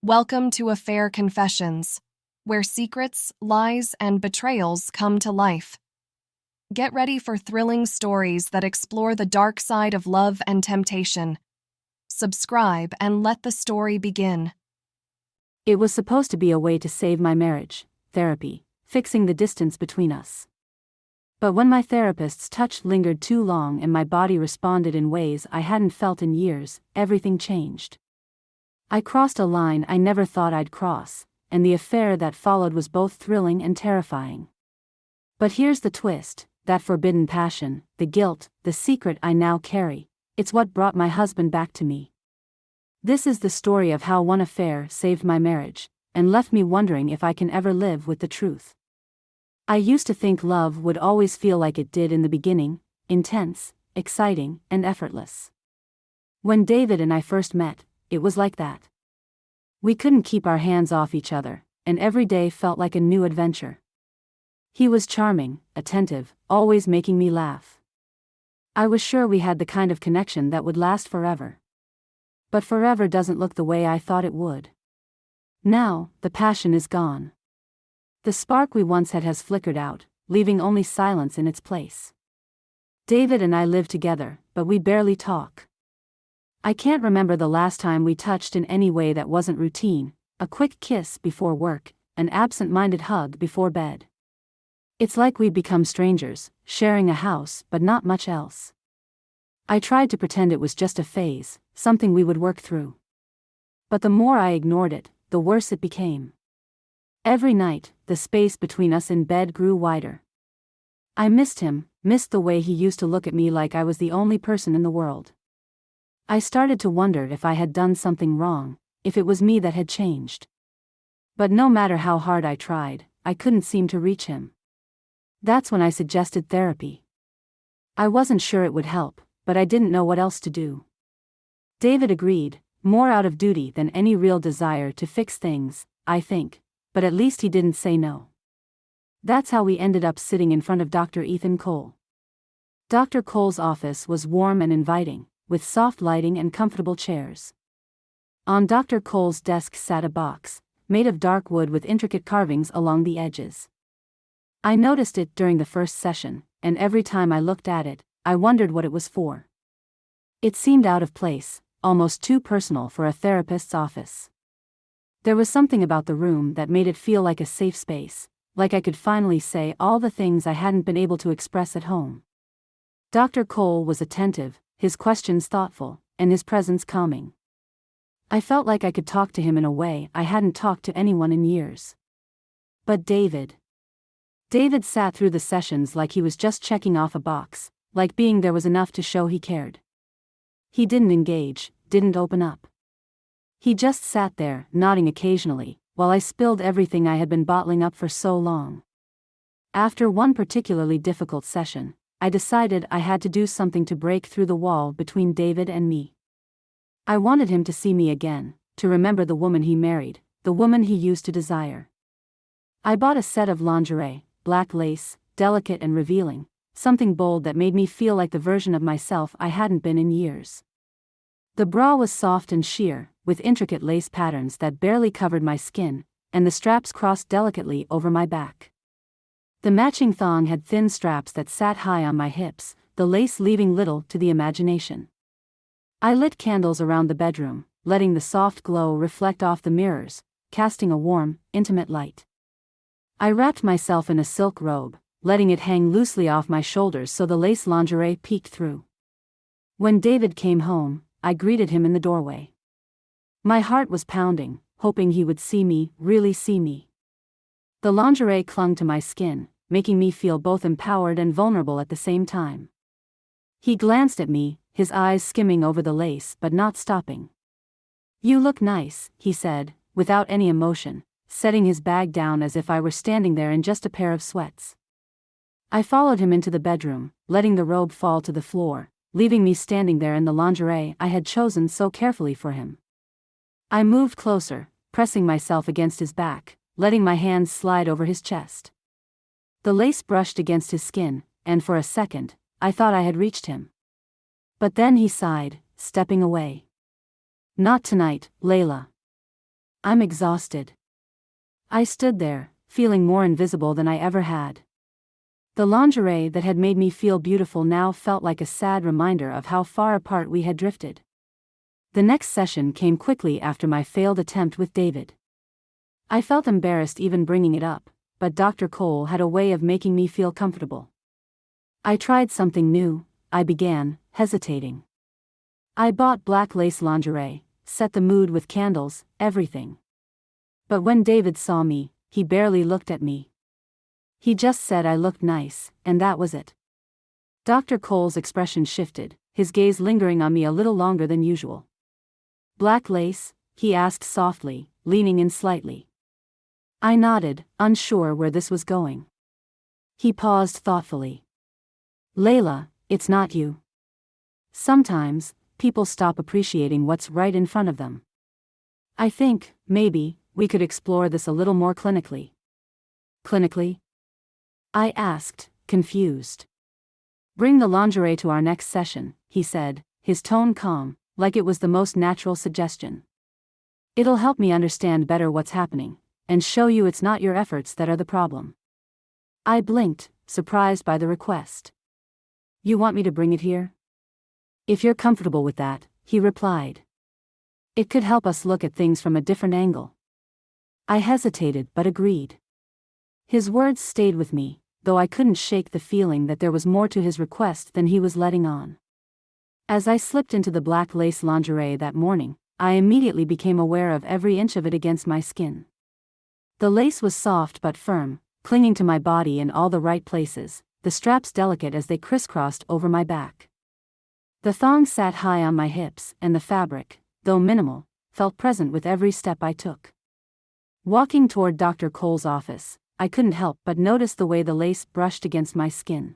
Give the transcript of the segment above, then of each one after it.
Welcome to Affair Confessions, where secrets, lies, and betrayals come to life. Get ready for thrilling stories that explore the dark side of love and temptation. Subscribe and let the story begin. It was supposed to be a way to save my marriage, therapy, fixing the distance between us. But when my therapist's touch lingered too long and my body responded in ways I hadn't felt in years, everything changed. I crossed a line I never thought I'd cross, and the affair that followed was both thrilling and terrifying. But here's the twist: that forbidden passion, the guilt, the secret I now carry, it's what brought my husband back to me. This is the story of how one affair saved my marriage, and left me wondering if I can ever live with the truth. I used to think love would always feel like it did in the beginning, intense, exciting, and effortless. When David and I first met, it was like that. We couldn't keep our hands off each other, and every day felt like a new adventure. He was charming, attentive, always making me laugh. I was sure we had the kind of connection that would last forever. But forever doesn't look the way I thought it would. Now, the passion is gone. The spark we once had has flickered out, leaving only silence in its place. David and I live together, but we barely talk. I can't remember the last time we touched in any way that wasn't routine: a quick kiss before work, an absent-minded hug before bed. It's like we'd become strangers, sharing a house but not much else. I tried to pretend it was just a phase, something we would work through. But the more I ignored it, the worse it became. Every night, the space between us in bed grew wider. I missed him, missed the way he used to look at me like I was the only person in the world. I started to wonder if I had done something wrong, if it was me that had changed. But no matter how hard I tried, I couldn't seem to reach him. That's when I suggested therapy. I wasn't sure it would help, but I didn't know what else to do. David agreed, more out of duty than any real desire to fix things, I think, but at least he didn't say no. That's how we ended up sitting in front of Dr. Ethan Cole. Dr. Cole's office was warm and inviting, with soft lighting and comfortable chairs. On Dr. Cole's desk sat a box, made of dark wood with intricate carvings along the edges. I noticed it during the first session, and every time I looked at it, I wondered what it was for. It seemed out of place, almost too personal for a therapist's office. There was something about the room that made it feel like a safe space, like I could finally say all the things I hadn't been able to express at home. Dr. Cole was attentive, his questions thoughtful, and his presence calming. I felt like I could talk to him in a way I hadn't talked to anyone in years. But David sat through the sessions like he was just checking off a box, like being there was enough to show he cared. He didn't engage, didn't open up. He just sat there, nodding occasionally, while I spilled everything I had been bottling up for so long. After one particularly difficult session, I decided I had to do something to break through the wall between David and me. I wanted him to see me again, to remember the woman he married, the woman he used to desire. I bought a set of lingerie, black lace, delicate and revealing, something bold that made me feel like the version of myself I hadn't been in years. The bra was soft and sheer, with intricate lace patterns that barely covered my skin, and the straps crossed delicately over my back. The matching thong had thin straps that sat high on my hips, the lace leaving little to the imagination. I lit candles around the bedroom, letting the soft glow reflect off the mirrors, casting a warm, intimate light. I wrapped myself in a silk robe, letting it hang loosely off my shoulders so the lace lingerie peeked through. When David came home, I greeted him in the doorway. My heart was pounding, hoping he would see me, really see me. The lingerie clung to my skin, making me feel both empowered and vulnerable at the same time. He glanced at me, his eyes skimming over the lace but not stopping. "You look nice," he said, without any emotion, setting his bag down as if I were standing there in just a pair of sweats. I followed him into the bedroom, letting the robe fall to the floor, leaving me standing there in the lingerie I had chosen so carefully for him. I moved closer, pressing myself against his back, letting my hands slide over his chest. The lace brushed against his skin, and for a second, I thought I had reached him. But then he sighed, stepping away. "Not tonight, Layla." I'm exhausted. I stood there, feeling more invisible than I ever had. The lingerie that had made me feel beautiful now felt like a sad reminder of how far apart we had drifted. The next session came quickly after my failed attempt with David. I felt embarrassed even bringing it up, but Dr. Cole had a way of making me feel comfortable. I tried something new, I began, hesitating. I bought black lace lingerie, set the mood with candles, everything. But when David saw me, he barely looked at me. He just said I looked nice, and that was it. Dr. Cole's expression shifted, his gaze lingering on me a little longer than usual. Black lace? He asked softly, leaning in slightly. I nodded, unsure where this was going. He paused thoughtfully. Layla, it's not you. Sometimes, people stop appreciating what's right in front of them. I think, maybe, we could explore this a little more clinically. Clinically? I asked, confused. Bring the lingerie to our next session, he said, his tone calm, like it was the most natural suggestion. It'll help me understand better what's happening, and show you it's not your efforts that are the problem. I blinked, surprised by the request. You want me to bring it here? If you're comfortable with that, he replied. It could help us look at things from a different angle. I hesitated but agreed. His words stayed with me, though I couldn't shake the feeling that there was more to his request than he was letting on. As I slipped into the black lace lingerie that morning, I immediately became aware of every inch of it against my skin. The lace was soft but firm, clinging to my body in all the right places, the straps delicate as they crisscrossed over my back. The thong sat high on my hips, and the fabric, though minimal, felt present with every step I took. Walking toward Dr. Cole's office, I couldn't help but notice the way the lace brushed against my skin.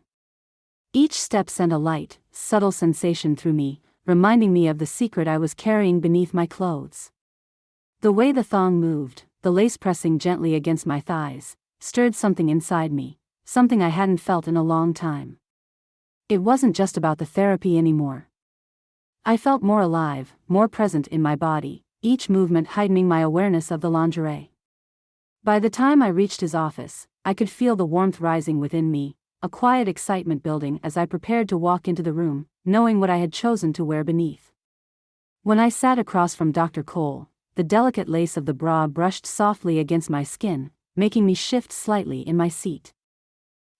Each step sent a light, subtle sensation through me, reminding me of the secret I was carrying beneath my clothes. The way the thong moved, the lace pressing gently against my thighs, stirred something inside me, something I hadn't felt in a long time. It wasn't just about the therapy anymore. I felt more alive, more present in my body, each movement heightening my awareness of the lingerie. By the time I reached his office, I could feel the warmth rising within me, a quiet excitement building as I prepared to walk into the room, knowing what I had chosen to wear beneath. When I sat across from Dr. Cole, the delicate lace of the bra brushed softly against my skin, making me shift slightly in my seat.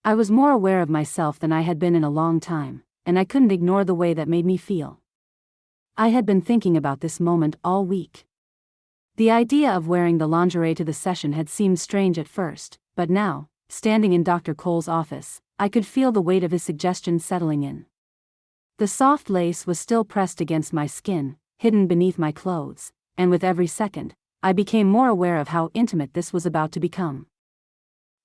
I was more aware of myself than I had been in a long time, and I couldn't ignore the way that made me feel. I had been thinking about this moment all week. The idea of wearing the lingerie to the session had seemed strange at first, but now, standing in Dr. Cole's office, I could feel the weight of his suggestion settling in. The soft lace was still pressed against my skin, hidden beneath my clothes, and with every second, I became more aware of how intimate this was about to become.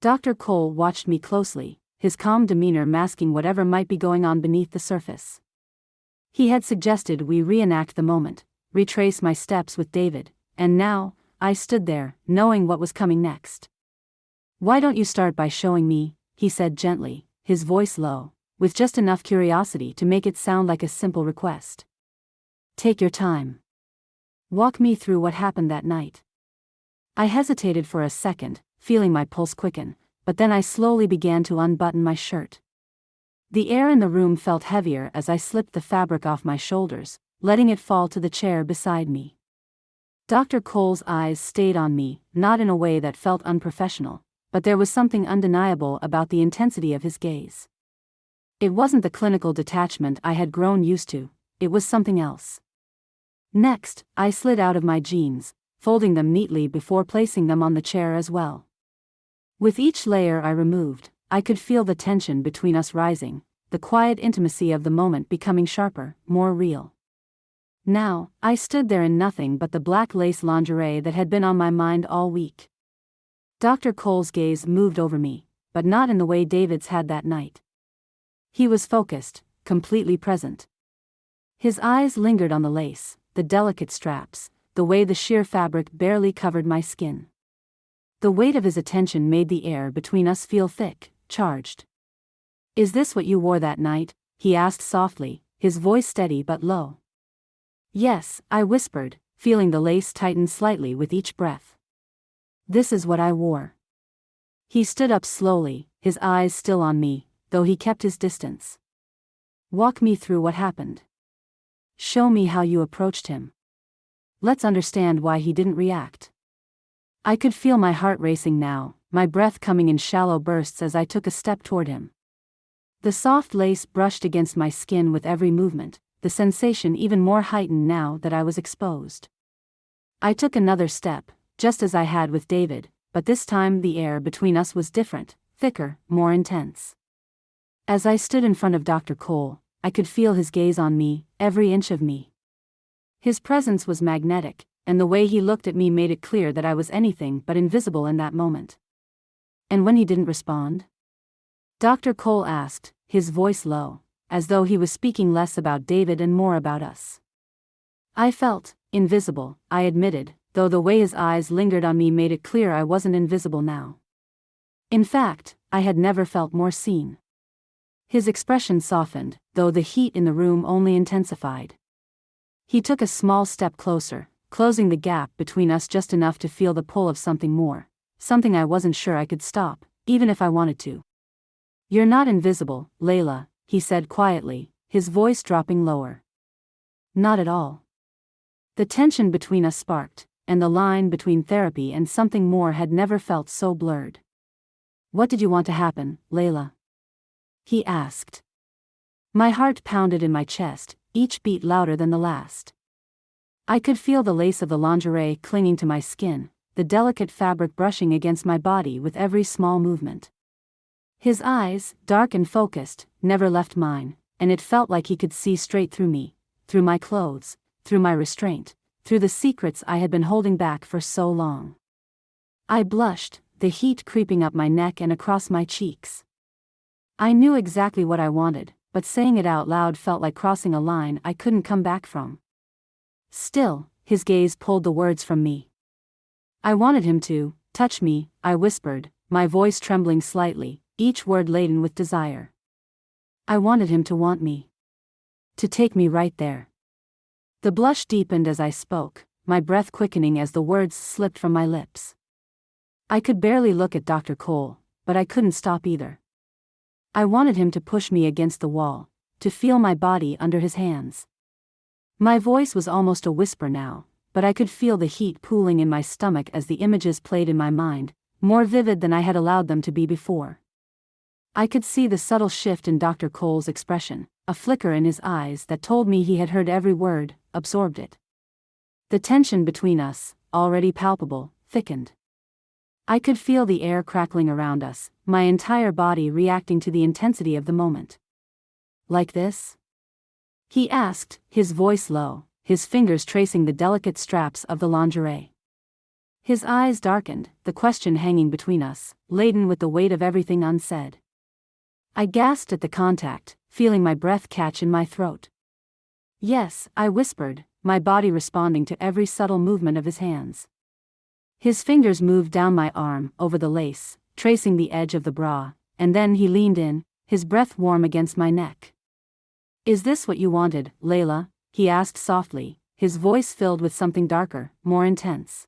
Dr. Cole watched me closely, his calm demeanor masking whatever might be going on beneath the surface. He had suggested we reenact the moment, retrace my steps with David, and now, I stood there, knowing what was coming next. Why don't you start by showing me, he said gently, his voice low, with just enough curiosity to make it sound like a simple request. Take your time. Walk me through what happened that night. I hesitated for a second, feeling my pulse quicken, but then I slowly began to unbutton my shirt. The air in the room felt heavier as I slipped the fabric off my shoulders, letting it fall to the chair beside me. Dr. Cole's eyes stayed on me, not in a way that felt unprofessional, but there was something undeniable about the intensity of his gaze. It wasn't the clinical detachment I had grown used to, it was something else. Next, I slid out of my jeans, folding them neatly before placing them on the chair as well. With each layer I removed, I could feel the tension between us rising, the quiet intimacy of the moment becoming sharper, more real. Now, I stood there in nothing but the black lace lingerie that had been on my mind all week. Dr. Cole's gaze moved over me, but not in the way David's had that night. He was focused, completely present. His eyes lingered on the lace, the delicate straps, the way the sheer fabric barely covered my skin. The weight of his attention made the air between us feel thick, charged. Is this what you wore that night? He asked softly, his voice steady but low. Yes, I whispered, feeling the lace tighten slightly with each breath. This is what I wore. He stood up slowly, his eyes still on me, though he kept his distance. Walk me through what happened. Show me how you approached him. Let's understand why he didn't react. I could feel my heart racing now, my breath coming in shallow bursts as I took a step toward him. The soft lace brushed against my skin with every movement, the sensation even more heightened now that I was exposed. I took another step, just as I had with David, but this time the air between us was different, thicker, more intense. As I stood in front of Dr. Cole, I could feel his gaze on me, every inch of me. His presence was magnetic, and the way he looked at me made it clear that I was anything but invisible in that moment. And when he didn't respond? Dr. Cole asked, his voice low, as though he was speaking less about David and more about us. I felt invisible, I admitted, though the way his eyes lingered on me made it clear I wasn't invisible now. In fact, I had never felt more seen. His expression softened, though the heat in the room only intensified. He took a small step closer, closing the gap between us just enough to feel the pull of something more, something I wasn't sure I could stop, even if I wanted to. You're not invisible, Layla, he said quietly, his voice dropping lower. Not at all. The tension between us sparked, and the line between therapy and something more had never felt so blurred. What did you want to happen, Layla? He asked. My heart pounded in my chest, each beat louder than the last. I could feel the lace of the lingerie clinging to my skin, the delicate fabric brushing against my body with every small movement. His eyes, dark and focused, never left mine, and it felt like he could see straight through me, through my clothes, through my restraint, through the secrets I had been holding back for so long. I blushed, the heat creeping up my neck and across my cheeks. I knew exactly what I wanted, but saying it out loud felt like crossing a line I couldn't come back from. Still, his gaze pulled the words from me. I wanted him to touch me, I whispered, my voice trembling slightly, each word laden with desire. I wanted him to want me. To take me right there. The blush deepened as I spoke, my breath quickening as the words slipped from my lips. I could barely look at Dr. Cole, but I couldn't stop either. I wanted him to push me against the wall, to feel my body under his hands. My voice was almost a whisper now, but I could feel the heat pooling in my stomach as the images played in my mind, more vivid than I had allowed them to be before. I could see the subtle shift in Dr. Cole's expression, a flicker in his eyes that told me he had heard every word, absorbed it. The tension between us, already palpable, thickened. I could feel the air crackling around us, my entire body reacting to the intensity of the moment. Like this? He asked, his voice low, his fingers tracing the delicate straps of the lingerie. His eyes darkened, the question hanging between us, laden with the weight of everything unsaid. I gasped at the contact, feeling my breath catch in my throat. Yes, I whispered, my body responding to every subtle movement of his hands. His fingers moved down my arm, over the lace, tracing the edge of the bra, and then he leaned in, his breath warm against my neck. Is this what you wanted, Layla? He asked softly, his voice filled with something darker, more intense.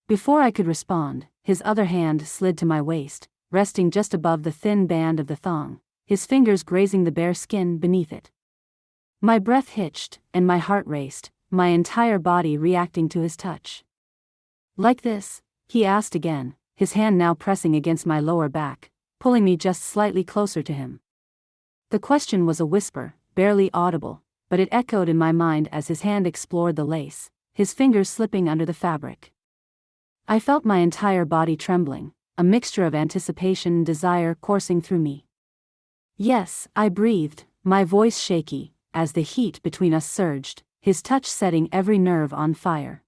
Before I could respond, his other hand slid to my waist, resting just above the thin band of the thong, his fingers grazing the bare skin beneath it. My breath hitched, and my heart raced, my entire body reacting to his touch. Like this? He asked again, his hand now pressing against my lower back, pulling me just slightly closer to him. The question was a whisper, barely audible, but it echoed in my mind as his hand explored the lace, his fingers slipping under the fabric. I felt my entire body trembling, a mixture of anticipation and desire coursing through me. Yes, I breathed, my voice shaky, as the heat between us surged, his touch setting every nerve on fire.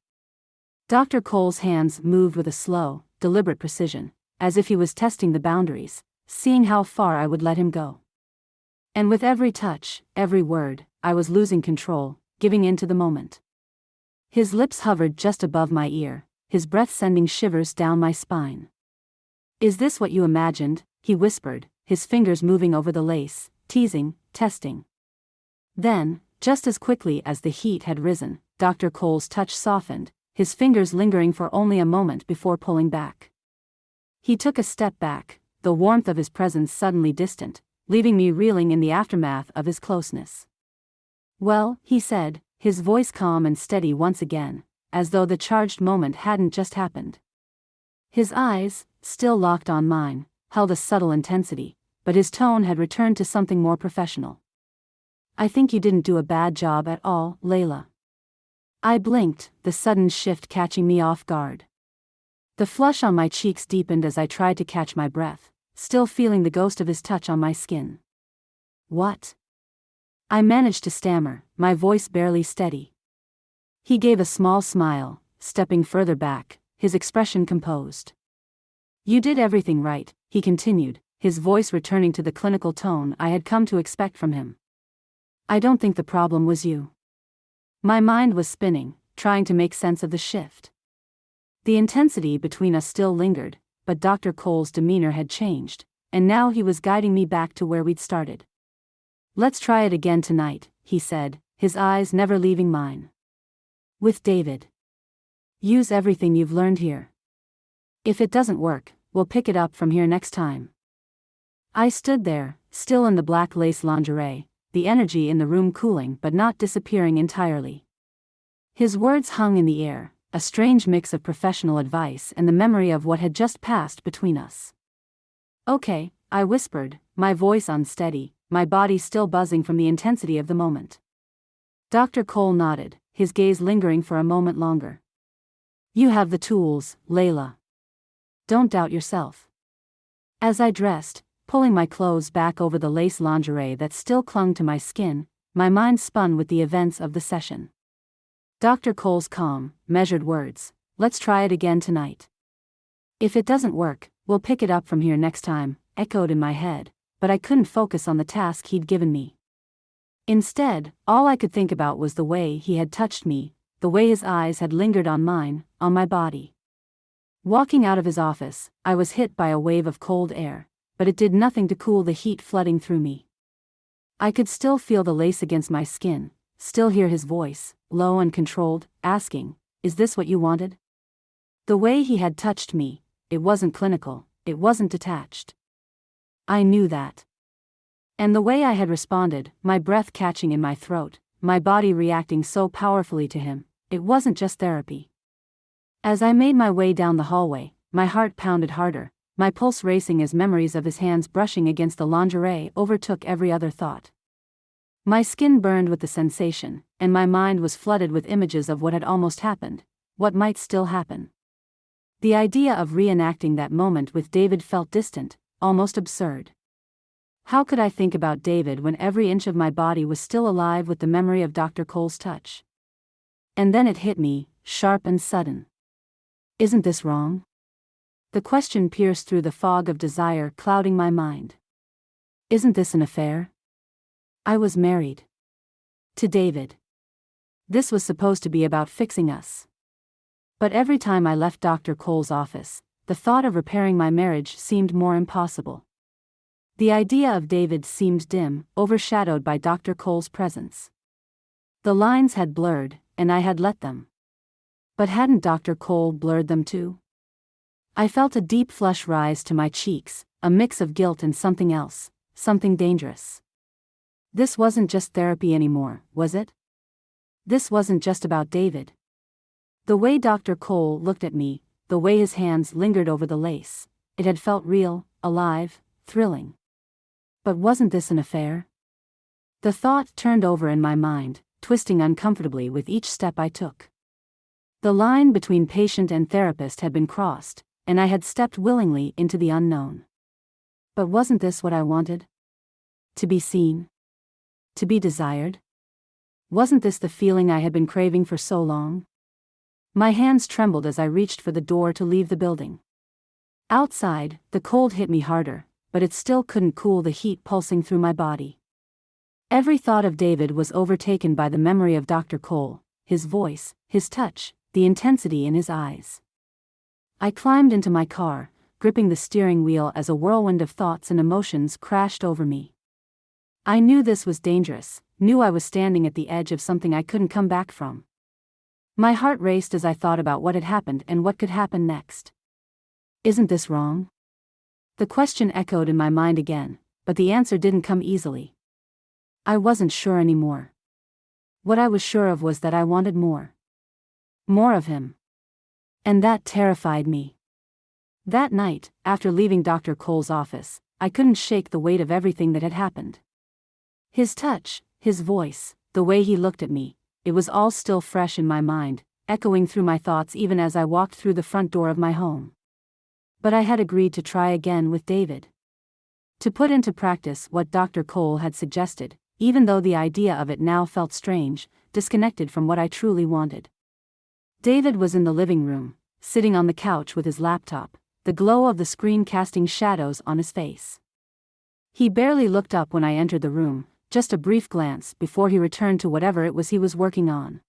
Dr. Cole's hands moved with a slow, deliberate precision, as if he was testing the boundaries, seeing how far I would let him go. And with every touch, every word, I was losing control, giving in to the moment. His lips hovered just above my ear, his breath sending shivers down my spine. Is this what you imagined? He whispered, his fingers moving over the lace, teasing, testing. Then, just as quickly as the heat had risen, Dr. Cole's touch softened, his fingers lingering for only a moment before pulling back. He took a step back, the warmth of his presence suddenly distant, leaving me reeling in the aftermath of his closeness. "Well," he said, his voice calm and steady once again, as though the charged moment hadn't just happened. His eyes, still locked on mine, held a subtle intensity, but his tone had returned to something more professional. "I think you didn't do a bad job at all, Layla." I blinked, the sudden shift catching me off guard. The flush on my cheeks deepened as I tried to catch my breath, still feeling the ghost of his touch on my skin. "What?" I managed to stammer, my voice barely steady. He gave a small smile, stepping further back, his expression composed. "You did everything right," he continued, his voice returning to the clinical tone I had come to expect from him. "I don't think the problem was you." My mind was spinning, trying to make sense of the shift. The intensity between us still lingered, but Dr. Cole's demeanor had changed, and now he was guiding me back to where we'd started. "Let's try it again tonight," he said, his eyes never leaving mine. "With David. Use everything you've learned here. If it doesn't work, we'll pick it up from here next time." I stood there, still in the black lace lingerie, the energy in the room cooling but not disappearing entirely. His words hung in the air, a strange mix of professional advice and the memory of what had just passed between us. "Okay," I whispered, my voice unsteady, my body still buzzing from the intensity of the moment. Dr. Cole nodded, his gaze lingering for a moment longer. "You have the tools, Layla. Don't doubt yourself." As I dressed, pulling my clothes back over the lace lingerie that still clung to my skin, my mind spun with the events of the session. Dr. Cole's calm, measured words, "Let's try it again tonight. If it doesn't work, we'll pick it up from here next time," echoed in my head, but I couldn't focus on the task he'd given me. Instead, all I could think about was the way he had touched me, the way his eyes had lingered on mine, on my body. Walking out of his office, I was hit by a wave of cold air, but it did nothing to cool the heat flooding through me. I could still feel the lace against my skin, still hear his voice, low and controlled, asking, "Is this what you wanted?" The way he had touched me, it wasn't clinical, it wasn't detached. I knew that. And the way I had responded, my breath catching in my throat, my body reacting so powerfully to him, it wasn't just therapy. As I made my way down the hallway, my heart pounded harder, my pulse racing as memories of his hands brushing against the lingerie overtook every other thought. My skin burned with the sensation, and my mind was flooded with images of what had almost happened, what might still happen. The idea of reenacting that moment with David felt distant, almost absurd. How could I think about David when every inch of my body was still alive with the memory of Dr. Cole's touch? And then it hit me, sharp and sudden. Isn't this wrong? The question pierced through the fog of desire clouding my mind. Isn't this an affair? I was married. To David. This was supposed to be about fixing us. But every time I left Dr. Cole's office, the thought of repairing my marriage seemed more impossible. The idea of David seemed dim, overshadowed by Dr. Cole's presence. The lines had blurred, and I had let them. But hadn't Dr. Cole blurred them too? I felt a deep flush rise to my cheeks, a mix of guilt and something else, something dangerous. This wasn't just therapy anymore, was it? This wasn't just about David. The way Dr. Cole looked at me, the way his hands lingered over the lace, it had felt real, alive, thrilling. But wasn't this an affair? The thought turned over in my mind, twisting uncomfortably with each step I took. The line between patient and therapist had been crossed, and I had stepped willingly into the unknown. But wasn't this what I wanted? To be seen? To be desired? Wasn't this the feeling I had been craving for so long? My hands trembled as I reached for the door to leave the building. Outside, the cold hit me harder, but it still couldn't cool the heat pulsing through my body. Every thought of David was overtaken by the memory of Dr. Cole, his voice, his touch, the intensity in his eyes. I climbed into my car, gripping the steering wheel as a whirlwind of thoughts and emotions crashed over me. I knew this was dangerous, knew I was standing at the edge of something I couldn't come back from. My heart raced as I thought about what had happened and what could happen next. Isn't this wrong? The question echoed in my mind again, but the answer didn't come easily. I wasn't sure anymore. What I was sure of was that I wanted more. More of him. And that terrified me. That night, after leaving Dr. Cole's office, I couldn't shake the weight of everything that had happened. His touch, his voice, the way he looked at me, it was all still fresh in my mind, echoing through my thoughts even as I walked through the front door of my home. But I had agreed to try again with David. To put into practice what Dr. Cole had suggested, even though the idea of it now felt strange, disconnected from what I truly wanted. David was in the living room, sitting on the couch with his laptop, the glow of the screen casting shadows on his face. He barely looked up when I entered the room, just a brief glance before he returned to whatever it was he was working on.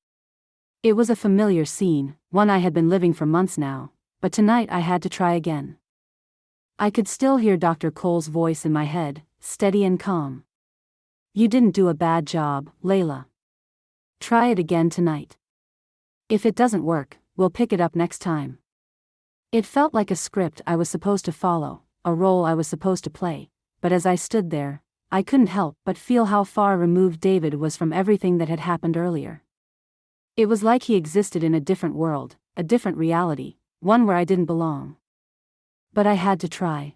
It was a familiar scene, one I had been living for months now, but tonight I had to try again. I could still hear Dr. Cole's voice in my head, steady and calm. You didn't do a bad job, Layla. Try it again tonight. If it doesn't work, we'll pick it up next time. It felt like a script I was supposed to follow, a role I was supposed to play, but as I stood there, I couldn't help but feel how far removed David was from everything that had happened earlier. It was like he existed in a different world, a different reality, one where I didn't belong. But I had to try.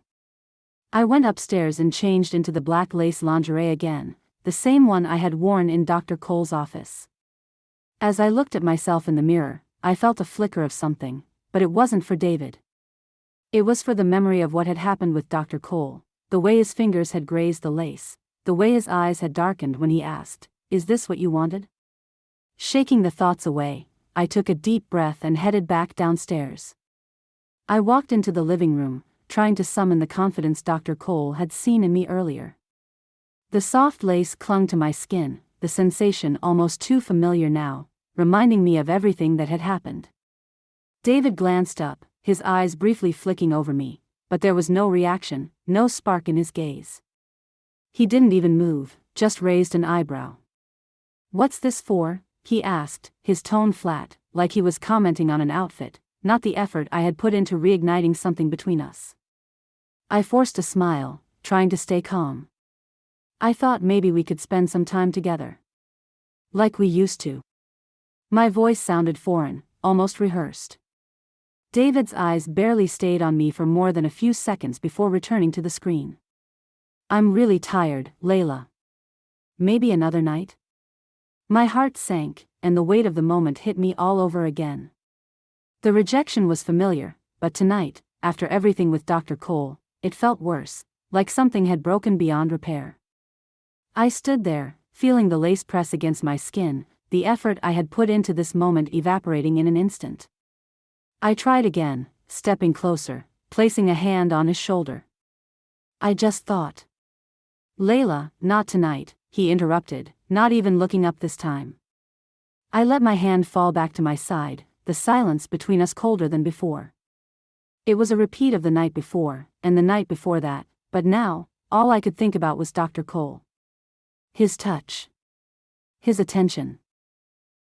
I went upstairs and changed into the black lace lingerie again, the same one I had worn in Dr. Cole's office. As I looked at myself in the mirror, I felt a flicker of something, but it wasn't for David. It was for the memory of what had happened with Dr. Cole, the way his fingers had grazed the lace, the way his eyes had darkened when he asked, "Is this what you wanted?" Shaking the thoughts away, I took a deep breath and headed back downstairs. I walked into the living room, trying to summon the confidence Dr. Cole had seen in me earlier. The soft lace clung to my skin, the sensation almost too familiar now, reminding me of everything that had happened. David glanced up, his eyes briefly flicking over me, but there was no reaction, no spark in his gaze. He didn't even move, just raised an eyebrow. "What's this for?" he asked, his tone flat, like he was commenting on an outfit, not the effort I had put into reigniting something between us. I forced a smile, trying to stay calm. I thought maybe we could spend some time together. Like we used to. My voice sounded foreign, almost rehearsed. David's eyes barely stayed on me for more than a few seconds before returning to the screen. "I'm really tired, Layla. Maybe another night?" My heart sank, and the weight of the moment hit me all over again. The rejection was familiar, but tonight, after everything with Dr. Cole, it felt worse, like something had broken beyond repair. I stood there, feeling the lace press against my skin, the effort I had put into this moment evaporating in an instant. I tried again, stepping closer, placing a hand on his shoulder. "I just thought." "Layla, not tonight," he interrupted, not even looking up this time. I let my hand fall back to my side, the silence between us colder than before. It was a repeat of the night before, and the night before that, but now, all I could think about was Dr. Cole. His touch. His attention.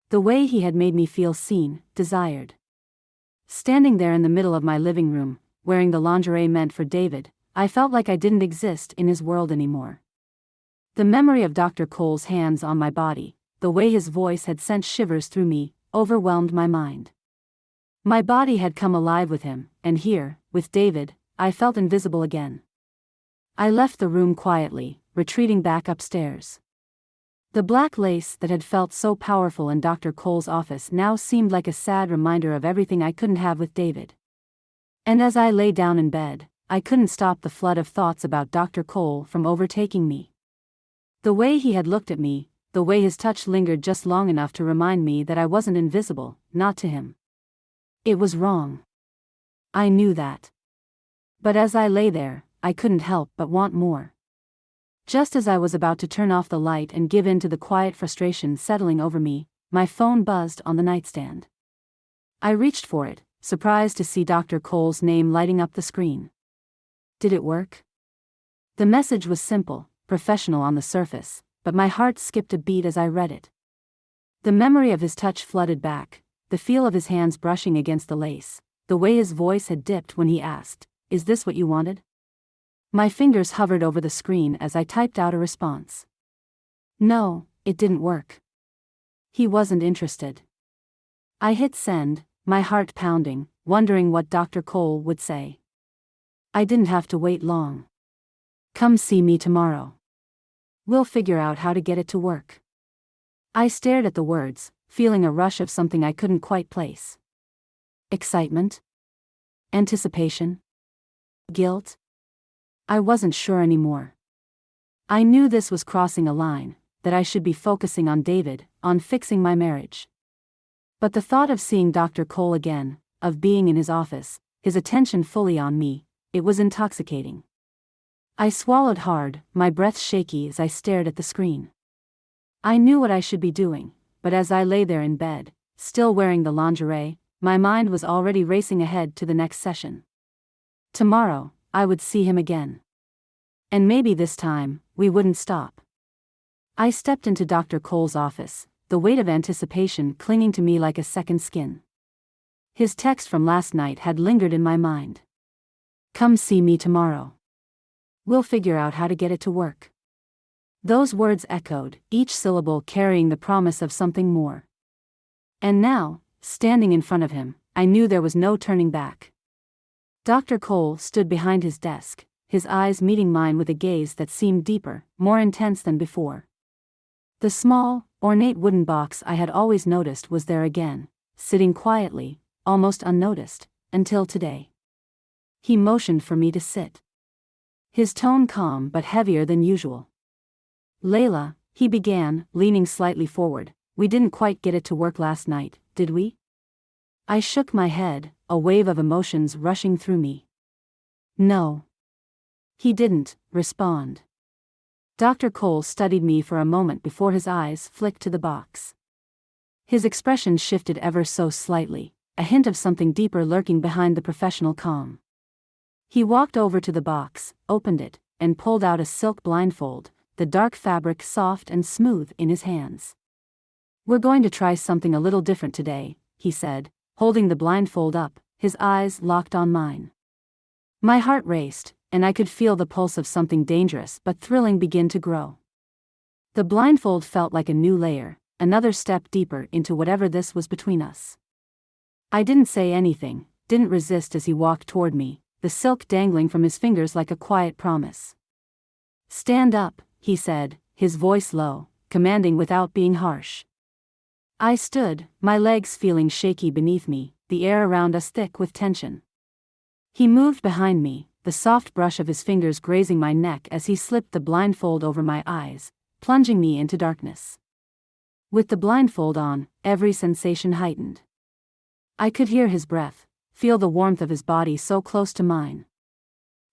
The way he had made me feel seen, desired. Standing there in the middle of my living room, wearing the lingerie meant for David, I felt like I didn't exist in his world anymore. The memory of Dr. Cole's hands on my body, the way his voice had sent shivers through me, overwhelmed my mind. My body had come alive with him, and here, with David, I felt invisible again. I left the room quietly, retreating back upstairs. The black lace that had felt so powerful in Dr. Cole's office now seemed like a sad reminder of everything I couldn't have with David. And as I lay down in bed, I couldn't stop the flood of thoughts about Dr. Cole from overtaking me. The way he had looked at me, the way his touch lingered just long enough to remind me that I wasn't invisible, not to him. It was wrong. I knew that. But as I lay there, I couldn't help but want more. Just as I was about to turn off the light and give in to the quiet frustration settling over me, my phone buzzed on the nightstand. I reached for it, surprised to see Dr. Cole's name lighting up the screen. Did it work? The message was simple, professional on the surface, but my heart skipped a beat as I read it. The memory of his touch flooded back, the feel of his hands brushing against the lace, the way his voice had dipped when he asked, "Is this what you wanted?" My fingers hovered over the screen as I typed out a response. No, it didn't work. He wasn't interested. I hit send, my heart pounding, wondering what Dr. Cole would say. I didn't have to wait long. "Come see me tomorrow. We'll figure out how to get it to work." I stared at the words, feeling a rush of something I couldn't quite place. Excitement? Anticipation? Guilt? I wasn't sure anymore. I knew this was crossing a line, that I should be focusing on David, on fixing my marriage. But the thought of seeing Dr. Cole again, of being in his office, his attention fully on me, it was intoxicating. I swallowed hard, my breath shaky as I stared at the screen. I knew what I should be doing, but as I lay there in bed, still wearing the lingerie, my mind was already racing ahead to the next session. Tomorrow, I would see him again. And maybe this time, we wouldn't stop. I stepped into Dr. Cole's office, the weight of anticipation clinging to me like a second skin. His text from last night had lingered in my mind. "Come see me tomorrow. We'll figure out how to get it to work." Those words echoed, each syllable carrying the promise of something more. And now, standing in front of him, I knew there was no turning back. Dr. Cole stood behind his desk, his eyes meeting mine with a gaze that seemed deeper, more intense than before. The small, ornate wooden box I had always noticed was there again, sitting quietly, almost unnoticed, until today. He motioned for me to sit. His tone calm but heavier than usual. "Layla," he began, leaning slightly forward, "we didn't quite get it to work last night, did we?" I shook my head, a wave of emotions rushing through me. "No." He didn't respond. Dr. Cole studied me for a moment before his eyes flicked to the box. His expression shifted ever so slightly, a hint of something deeper lurking behind the professional calm. He walked over to the box, opened it, and pulled out a silk blindfold, the dark fabric soft and smooth in his hands. "We're going to try something a little different today," he said, holding the blindfold up, his eyes locked on mine. My heart raced, and I could feel the pulse of something dangerous but thrilling begin to grow. The blindfold felt like a new layer, another step deeper into whatever this was between us. I didn't say anything, didn't resist as he walked toward me, the silk dangling from his fingers like a quiet promise. "Stand up," he said, his voice low, commanding without being harsh. I stood, my legs feeling shaky beneath me, the air around us thick with tension. He moved behind me, the soft brush of his fingers grazing my neck as he slipped the blindfold over my eyes, plunging me into darkness. With the blindfold on, every sensation heightened. I could hear his breath, feel the warmth of his body so close to mine.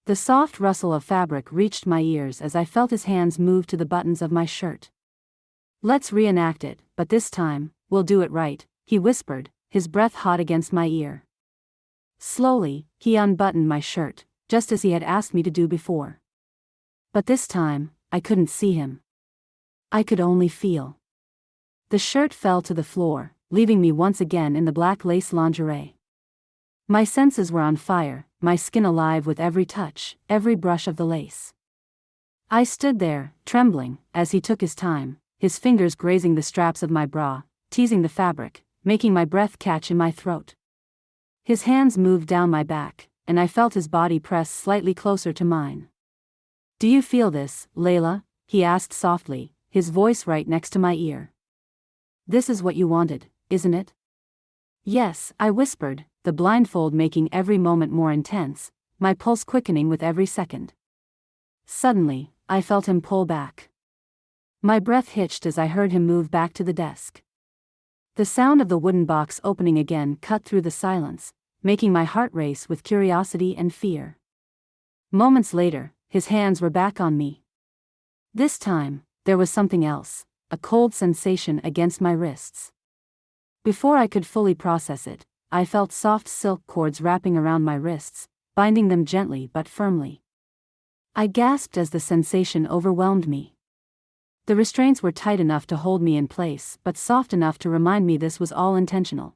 The soft rustle of fabric reached my ears as I felt his hands move to the buttons of my shirt. "Let's reenact it, but this time, we'll do it right," he whispered, his breath hot against my ear. Slowly, he unbuttoned my shirt, just as he had asked me to do before. But this time, I couldn't see him. I could only feel. The shirt fell to the floor, leaving me once again in the black lace lingerie. My senses were on fire, my skin alive with every touch, every brush of the lace. I stood there, trembling, as he took his time, his fingers grazing the straps of my bra, teasing the fabric, making my breath catch in my throat. His hands moved down my back, and I felt his body press slightly closer to mine. "Do you feel this, Layla?" he asked softly, his voice right next to my ear. "This is what you wanted, isn't it?" "Yes," I whispered, the blindfold making every moment more intense, my pulse quickening with every second. Suddenly, I felt him pull back. My breath hitched as I heard him move back to the desk. The sound of the wooden box opening again cut through the silence, making my heart race with curiosity and fear. Moments later, his hands were back on me. This time, there was something else, a cold sensation against my wrists. Before I could fully process it, I felt soft silk cords wrapping around my wrists, binding them gently but firmly. I gasped as the sensation overwhelmed me. The restraints were tight enough to hold me in place but soft enough to remind me this was all intentional.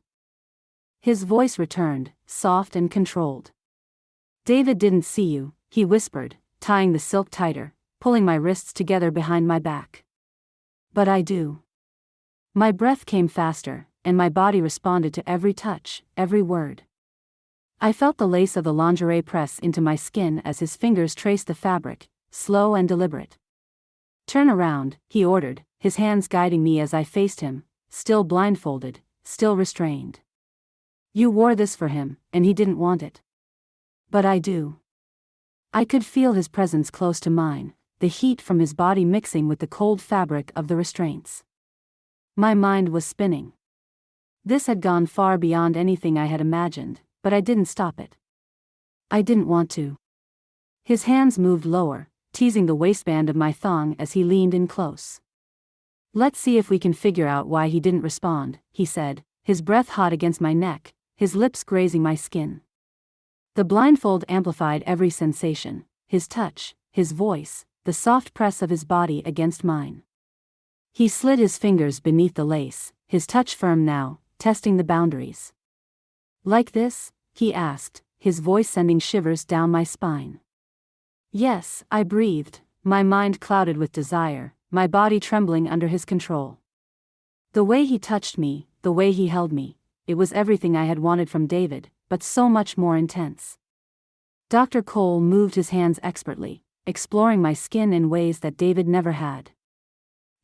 His voice returned, soft and controlled. David didn't see you, he whispered, tying the silk tighter, pulling my wrists together behind my back. But I do. My breath came faster, and my body responded to every touch, every word. I felt the lace of the lingerie press into my skin as his fingers traced the fabric, slow and deliberate. Turn around, he ordered, his hands guiding me as I faced him, still blindfolded, still restrained. You wore this for him, and he didn't want it. But I do. I could feel his presence close to mine, the heat from his body mixing with the cold fabric of the restraints. My mind was spinning. This had gone far beyond anything I had imagined, but I didn't stop it. I didn't want to. His hands moved lower, teasing the waistband of my thong as he leaned in close. Let's see if we can figure out why he didn't respond, he said, his breath hot against my neck, his lips grazing my skin. The blindfold amplified every sensation, his touch, his voice, the soft press of his body against mine. He slid his fingers beneath the lace, his touch firm now, testing the boundaries. Like this? He asked, his voice sending shivers down my spine. Yes, I breathed, my mind clouded with desire, my body trembling under his control. The way he touched me, the way he held me, it was everything I had wanted from David, but so much more intense. Dr. Cole moved his hands expertly, exploring my skin in ways that David never had.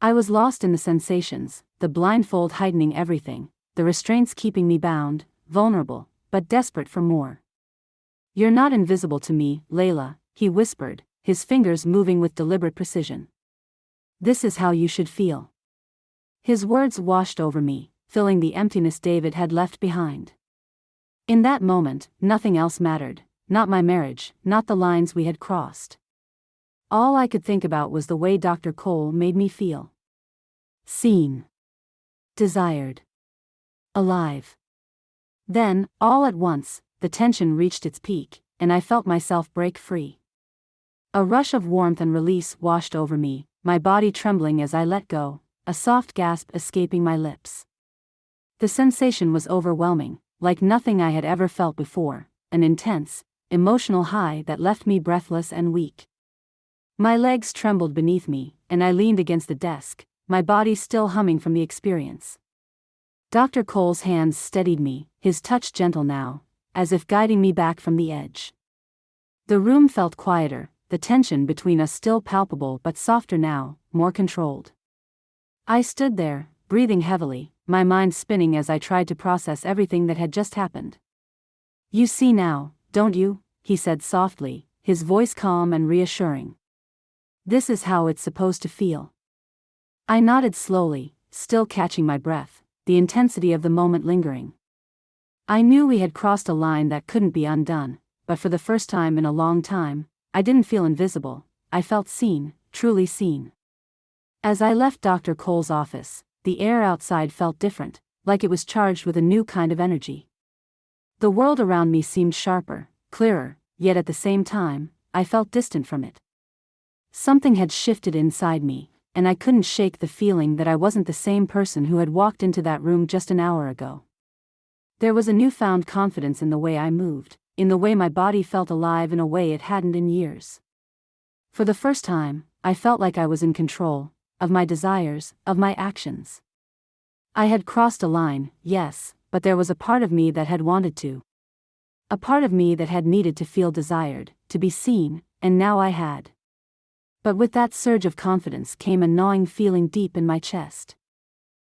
I was lost in the sensations, the blindfold heightening everything, the restraints keeping me bound, vulnerable, but desperate for more. You're not invisible to me, Layla, he whispered, his fingers moving with deliberate precision. This is how you should feel. His words washed over me, filling the emptiness David had left behind. In that moment, nothing else mattered, not my marriage, not the lines we had crossed. All I could think about was the way Dr. Cole made me feel. Seen. Desired. Alive. Then, all at once, the tension reached its peak, and I felt myself break free. A rush of warmth and release washed over me, my body trembling as I let go, a soft gasp escaping my lips. The sensation was overwhelming, like nothing I had ever felt before, an intense, emotional high that left me breathless and weak. My legs trembled beneath me, and I leaned against the desk, my body still humming from the experience. Dr. Cole's hands steadied me, his touch gentle now, as if guiding me back from the edge. The room felt quieter, the tension between us still palpable but softer now, more controlled. I stood there, breathing heavily, my mind spinning as I tried to process everything that had just happened. You see now, don't you? He said softly, his voice calm and reassuring. This is how it's supposed to feel. I nodded slowly, still catching my breath, the intensity of the moment lingering. I knew we had crossed a line that couldn't be undone, but for the first time in a long time, I didn't feel invisible, I felt seen, truly seen. As I left Dr. Cole's office, the air outside felt different, like it was charged with a new kind of energy. The world around me seemed sharper, clearer, yet at the same time, I felt distant from it. Something had shifted inside me, and I couldn't shake the feeling that I wasn't the same person who had walked into that room just an hour ago. There was a newfound confidence in the way I moved, in the way my body felt alive in a way it hadn't in years. For the first time, I felt like I was in control, of my desires, of my actions. I had crossed a line, yes, but there was a part of me that had wanted to. A part of me that had needed to feel desired, to be seen, and now I had. But with that surge of confidence came a gnawing feeling deep in my chest.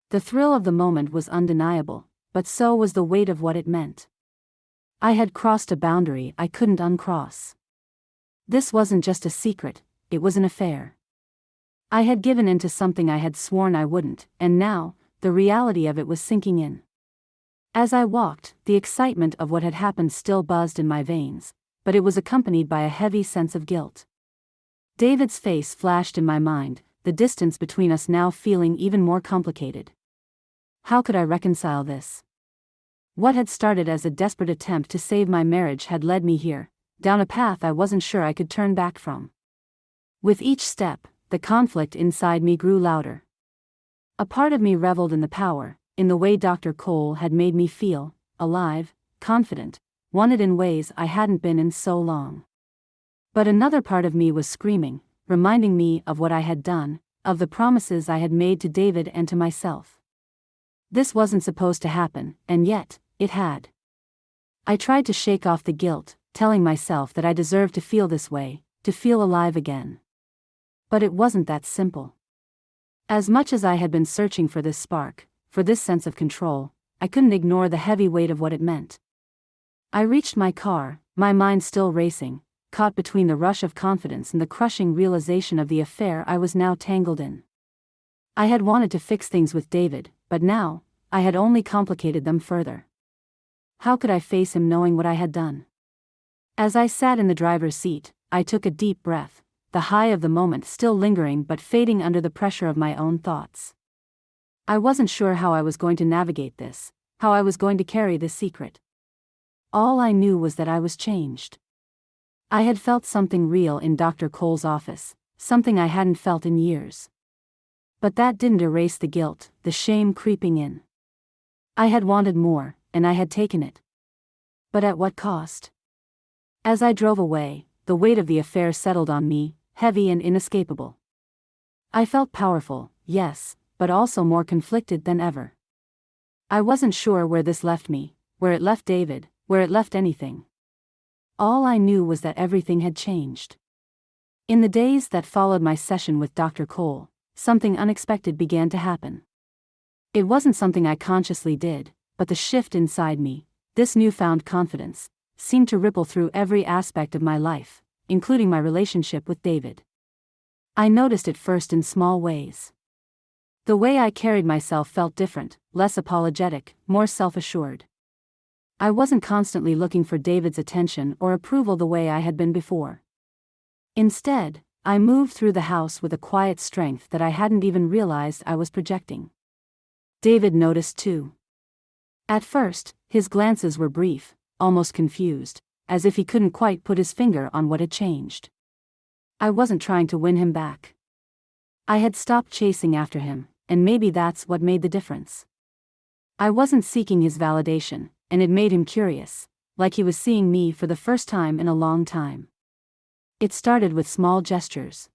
The thrill of the moment was undeniable, but so was the weight of what it meant. I had crossed a boundary I couldn't uncross. This wasn't just a secret, it was an affair. I had given in to something I had sworn I wouldn't, and now, the reality of it was sinking in. As I walked, the excitement of what had happened still buzzed in my veins, but it was accompanied by a heavy sense of guilt. David's face flashed in my mind, the distance between us now feeling even more complicated. How could I reconcile this? What had started as a desperate attempt to save my marriage had led me here, down a path I wasn't sure I could turn back from. With each step, the conflict inside me grew louder. A part of me reveled in the power, in the way Dr. Cole had made me feel, alive, confident, wanted in ways I hadn't been in so long. But another part of me was screaming, reminding me of what I had done, of the promises I had made to David and to myself. This wasn't supposed to happen, and yet, it had. I tried to shake off the guilt, telling myself that I deserved to feel this way, to feel alive again. But it wasn't that simple. As much as I had been searching for this spark, for this sense of control, I couldn't ignore the heavy weight of what it meant. I reached my car, my mind still racing, caught between the rush of confidence and the crushing realization of the affair I was now tangled in. I had wanted to fix things with David, but now, I had only complicated them further. How could I face him knowing what I had done? As I sat in the driver's seat, I took a deep breath, the high of the moment still lingering but fading under the pressure of my own thoughts. I wasn't sure how I was going to navigate this, how I was going to carry this secret. All I knew was that I was changed. I had felt something real in Dr. Cole's office, something I hadn't felt in years. But that didn't erase the guilt, the shame creeping in. I had wanted more, and I had taken it. But at what cost? As I drove away, the weight of the affair settled on me, heavy and inescapable. I felt powerful, yes, but also more conflicted than ever. I wasn't sure where this left me, where it left David, where it left anything. All I knew was that everything had changed. In the days that followed my session with Dr. Cole, something unexpected began to happen. It wasn't something I consciously did, but the shift inside me, this newfound confidence, seemed to ripple through every aspect of my life, including my relationship with David. I noticed it first in small ways. The way I carried myself felt different, less apologetic, more self-assured. I wasn't constantly looking for David's attention or approval the way I had been before. Instead, I moved through the house with a quiet strength that I hadn't even realized I was projecting. David noticed too. At first, his glances were brief, almost confused, as if he couldn't quite put his finger on what had changed. I wasn't trying to win him back. I had stopped chasing after him, and maybe that's what made the difference. I wasn't seeking his validation, and it made him curious, like he was seeing me for the first time in a long time. It started with small gestures.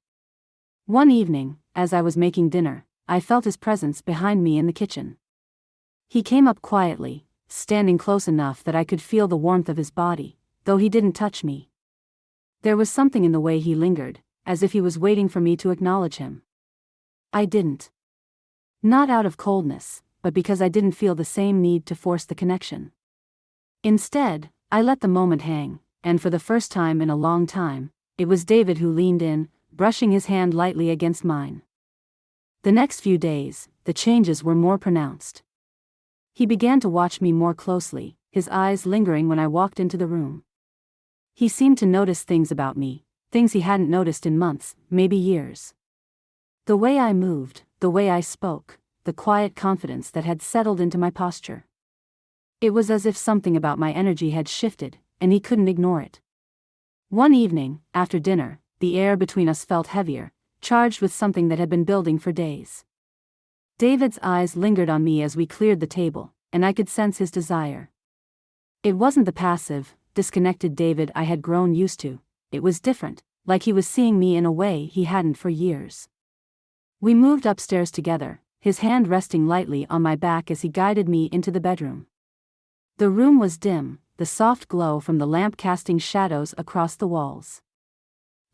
One evening, as I was making dinner, I felt his presence behind me in the kitchen. He came up quietly, standing close enough that I could feel the warmth of his body, though he didn't touch me. There was something in the way he lingered, as if he was waiting for me to acknowledge him. I didn't. Not out of coldness, but because I didn't feel the same need to force the connection. Instead, I let the moment hang, and for the first time in a long time, it was David who leaned in, brushing his hand lightly against mine. The next few days, the changes were more pronounced. He began to watch me more closely, his eyes lingering when I walked into the room. He seemed to notice things about me, things he hadn't noticed in months, maybe years. The way I moved, the way I spoke, the quiet confidence that had settled into my posture. It was as if something about my energy had shifted, and he couldn't ignore it. One evening, after dinner, the air between us felt heavier, charged with something that had been building for days. David's eyes lingered on me as we cleared the table, and I could sense his desire. It wasn't the passive, disconnected David I had grown used to, it was different, like he was seeing me in a way he hadn't for years. We moved upstairs together, his hand resting lightly on my back as he guided me into the bedroom. The room was dim, the soft glow from the lamp casting shadows across the walls.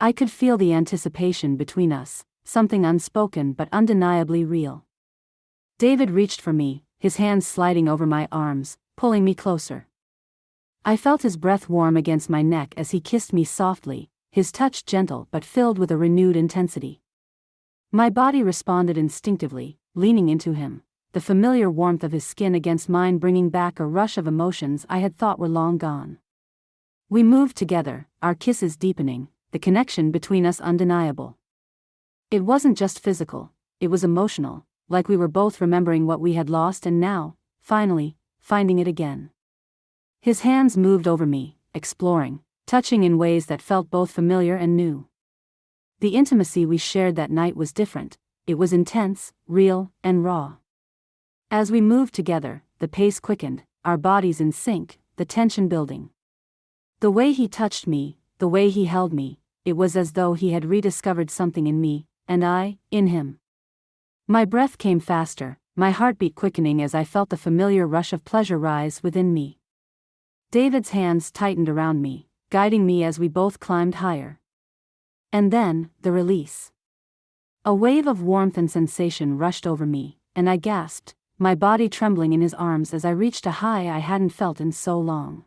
I could feel the anticipation between us, something unspoken but undeniably real. David reached for me, his hands sliding over my arms, pulling me closer. I felt his breath warm against my neck as he kissed me softly, his touch gentle but filled with a renewed intensity. My body responded instinctively, leaning into him, the familiar warmth of his skin against mine bringing back a rush of emotions I had thought were long gone. We moved together, our kisses deepening, the connection between us undeniable. It wasn't just physical, it was emotional, like we were both remembering what we had lost and now, finally, finding it again. His hands moved over me, exploring, touching in ways that felt both familiar and new. The intimacy we shared that night was different, it was intense, real, and raw. As we moved together, the pace quickened, our bodies in sync, the tension building. The way he touched me, the way he held me, it was as though he had rediscovered something in me, and I, in him. My breath came faster, my heartbeat quickening as I felt the familiar rush of pleasure rise within me. David's hands tightened around me, guiding me as we both climbed higher. And then, the release. A wave of warmth and sensation rushed over me, and I gasped, my body trembling in his arms as I reached a high I hadn't felt in so long.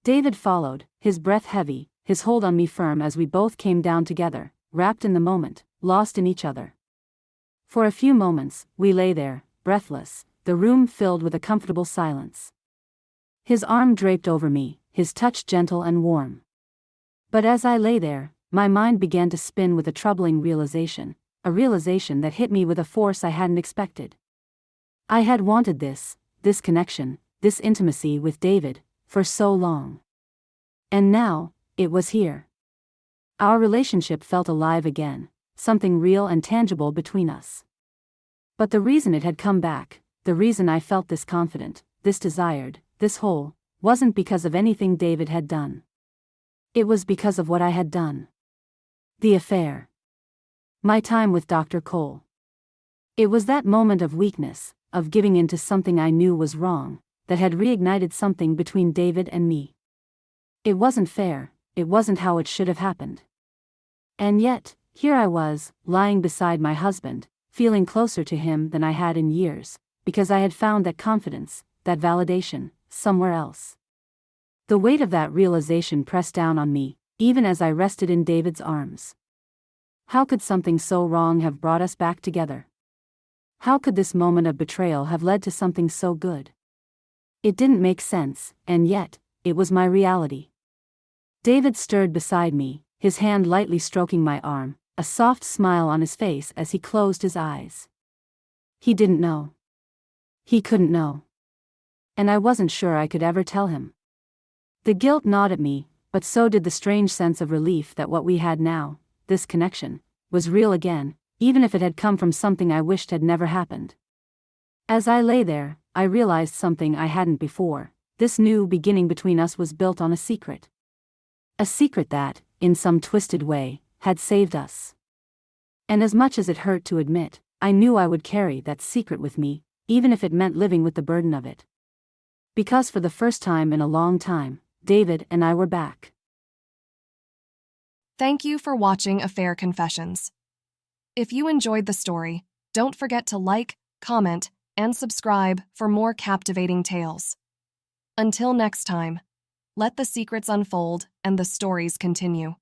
David followed, his breath heavy, his hold on me firm as we both came down together, wrapped in the moment, lost in each other. For a few moments, we lay there, breathless, the room filled with a comfortable silence. His arm draped over me, his touch gentle and warm. But as I lay there, my mind began to spin with a troubling realization, a realization that hit me with a force I hadn't expected. I had wanted this connection, this intimacy with David, for so long. And now, it was here. Our relationship felt alive again, something real and tangible between us. But the reason it had come back, the reason I felt this confident, this desired, this whole, wasn't because of anything David had done. It was because of what I had done. The affair. My time with Dr. Cole. It was that moment of weakness, of giving in to something I knew was wrong, that had reignited something between David and me. It wasn't fair, it wasn't how it should have happened. And yet, here I was, lying beside my husband, feeling closer to him than I had in years, because I had found that confidence, that validation, somewhere else. The weight of that realization pressed down on me, even as I rested in David's arms. How could something so wrong have brought us back together? How could this moment of betrayal have led to something so good? It didn't make sense, and yet, it was my reality. David stirred beside me, his hand lightly stroking my arm, a soft smile on his face as he closed his eyes. He didn't know. He couldn't know. And I wasn't sure I could ever tell him. The guilt gnawed at me, but so did the strange sense of relief that what we had now, this connection, was real again, even if it had come from something I wished had never happened. As I lay there, I realized something I hadn't before. This new beginning between us was built on a secret. A secret that, in some twisted way, had saved us. And as much as it hurt to admit, I knew I would carry that secret with me, even if it meant living with the burden of it. Because for the first time in a long time, David and I were back. Thank you for watching Affair Confessions. If you enjoyed the story, don't forget to like, comment, and subscribe for more captivating tales. Until next time, let the secrets unfold and the stories continue.